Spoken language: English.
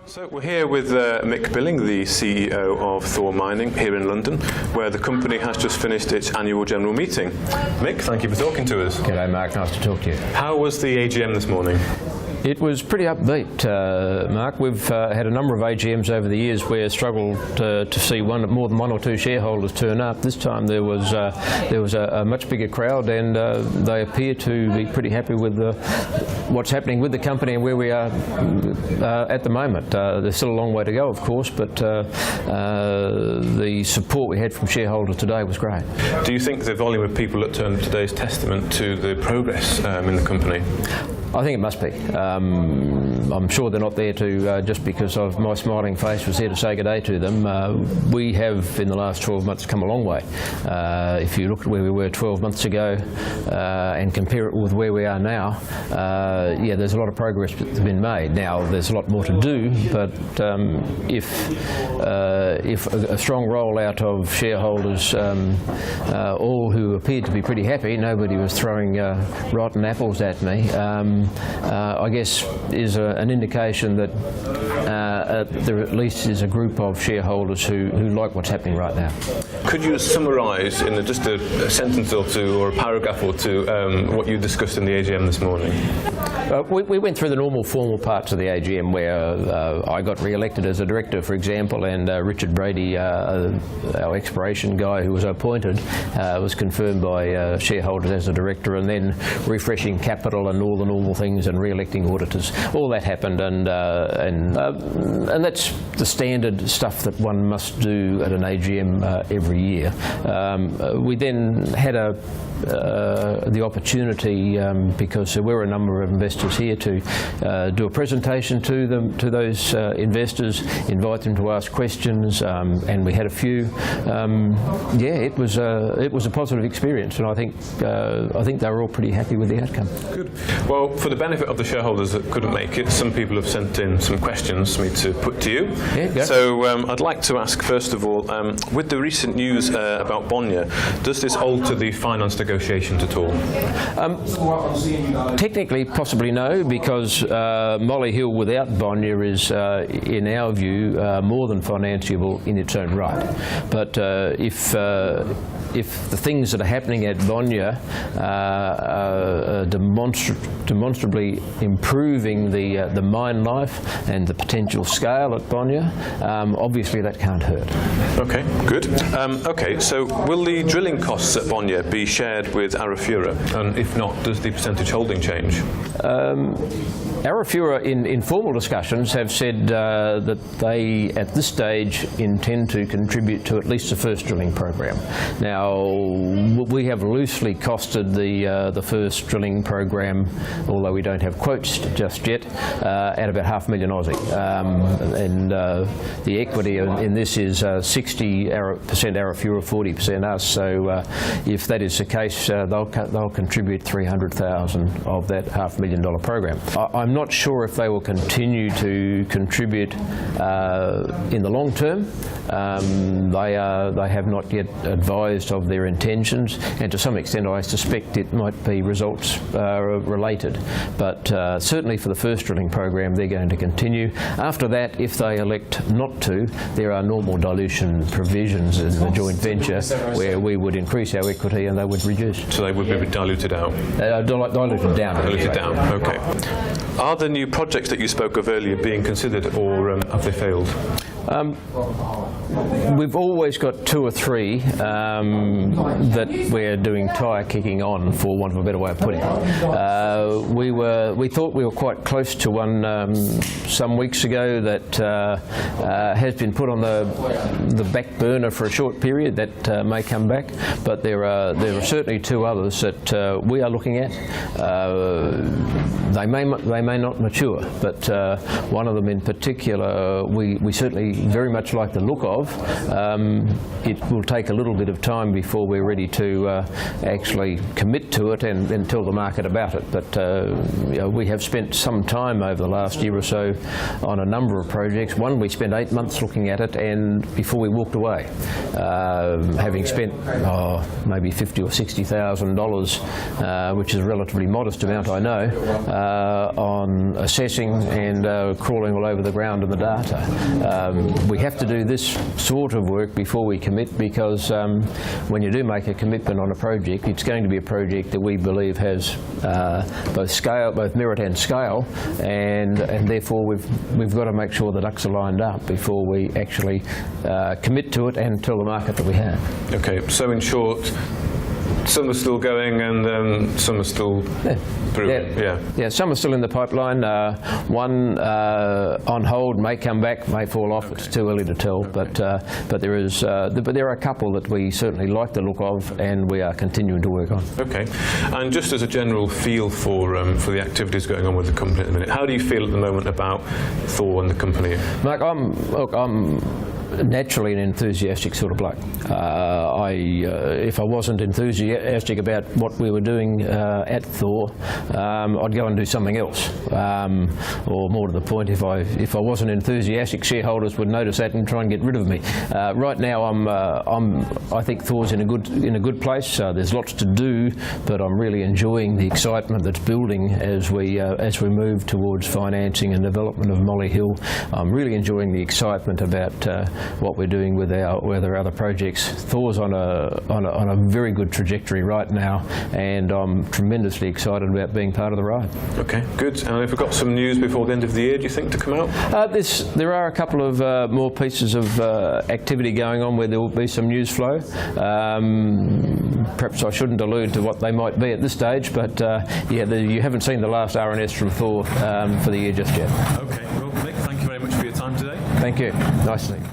So we're here with Mick, the CEO of Thor Mining here in London, where the company has just finished its annual general meeting. Mick, thank you for talking to us. G'day Mark, nice to talk to you. How was the AGM this morning? It was pretty upbeat, Mark. We've had a number of AGMs over the years where struggled to see more than one or two shareholders turn up. This time there was a much bigger crowd, and they appear to be pretty happy with what's happening with the company and where we are at the moment. There's still a long way to go, of course, but the support we had from shareholders today was great. Do you think the volume of people that turned up today is testament to the progress in the company? I think it must be. I'm sure they're not there to just because of my smiling face was there to say good day to them. We have in the last 12 months come a long way. If you look at where we were 12 months ago and compare it with where we are now, yeah, there's a lot of progress that's been made. Now there's a lot more to do, but if a strong rollout of shareholders, all who appeared to be pretty happy, nobody was throwing rotten apples at me, I guess is an indication that there at least is a group of shareholders who like what's happening right now. Could you summarise in just a sentence or two or a paragraph or two what you discussed in the AGM this morning? We went through the normal formal parts of the AGM where I got re-elected as a director, for example, and Richard Brady, our exploration guy who was appointed, was confirmed by shareholders as a director, and then refreshing capital and all the normal things and re-electing auditors. All that happened, and that's the standard stuff that one must do at an AGM every year. We then had the opportunity, because there were a number of investors here, to do a presentation to those investors, invite them to ask questions, and we had a few. Yeah, it was a positive experience, and I think they were all pretty happy with the outcome. Good. Well, for the benefit of the shareholders that couldn't make it, some people have sent in some questions for me to put to you. Yeah, go. So I'd like to ask first of all, with the recent news about Vanya, does this alter the finance negotiations at all? Technically, possibly no, because Molly Hill without Vanya is, in our view, more than financeable in its own right. But if the things that are happening at Vanya are demonstrably improving the mine life and the potential scale at Vanya, obviously that can't hurt. Okay, good. Okay, so will the drilling costs at Vanya be shared with Arafura? And if not, does the percentage holding change? Arafura, in formal discussions, have said that they, at this stage, intend to contribute to at least the first drilling program. Now, we have loosely costed the first drilling program, although we don't have quotes just yet, at about $500,000 Aussie. And the equity in this is 60% Arafura, 40% us. So if that is the case, they'll contribute $300,000 of that $500,000 program. I'm not sure if they will continue to contribute in the long term. They have not yet advised of their intentions, and to some extent I suspect it might be results related. But certainly for the first drilling program they're going to continue. After that, if they elect not to, there are normal dilution provisions in the joint venture where we would increase our equity and they would reduce. So they would be diluted out? Diluted down. Diluted down, okay. Are the new projects that you spoke of earlier being considered, or have they failed? We've always got two or three that we're doing tyre kicking on, for want of a better way of putting it. We thought we were quite close to one some weeks ago that has been put on the back burner for a short period. That may come back, but there are certainly two others that we are looking at. They may not mature, but one of them in particular we certainly very much like the look of. It will take a little bit of time before we're ready to actually commit to it and tell the market about it. But we have spent some time over the last year or so on a number of projects. One, we spent 8 months looking at it, and before we walked away, having spent maybe $50,000 or $60,000, which is a relatively modest amount, I know, on assessing and crawling all over the ground in the data. We have to do this sort of work before we commit, because when you do make a commitment on a project, it's going to be a project that we believe has both merit and scale, and therefore we've got to make sure the ducks are lined up before we actually commit to it and tell the market that we have. Okay, so in short, some are still going and some are still brewing. Yeah, some are still in the pipeline. One on hold, may come back, may fall off. It's too early to tell. But there are a couple that we certainly like the look of, and we are continuing to work on. Okay, and just as a general feel for the activities going on with the company at the minute, how do you feel at the moment about Thor and the company? Mark, I'm naturally an enthusiastic sort of bloke. If I wasn't enthusiastic about what we were doing at Thor, I'd go and do something else. Or more to the point, if I wasn't enthusiastic, shareholders would notice that and try and get rid of me. Right now, I think Thor's in a good place. There's lots to do, but I'm really enjoying the excitement that's building as we move towards financing and development of Molly Hill. I'm really enjoying the excitement about what we're doing with our other projects. Thor's on a very good trajectory right now, and I'm tremendously excited about being part of the ride. Okay, good. And have we got some news before the end of the year, do you think, to come out? There are a couple of more pieces of activity going on where there will be some news flow. Perhaps I shouldn't allude to what they might be at this stage, but you haven't seen the last RNS from Thor for the year just yet. Okay, well, Mick, thank you very much for your time today. Thank you. Nice to meet you.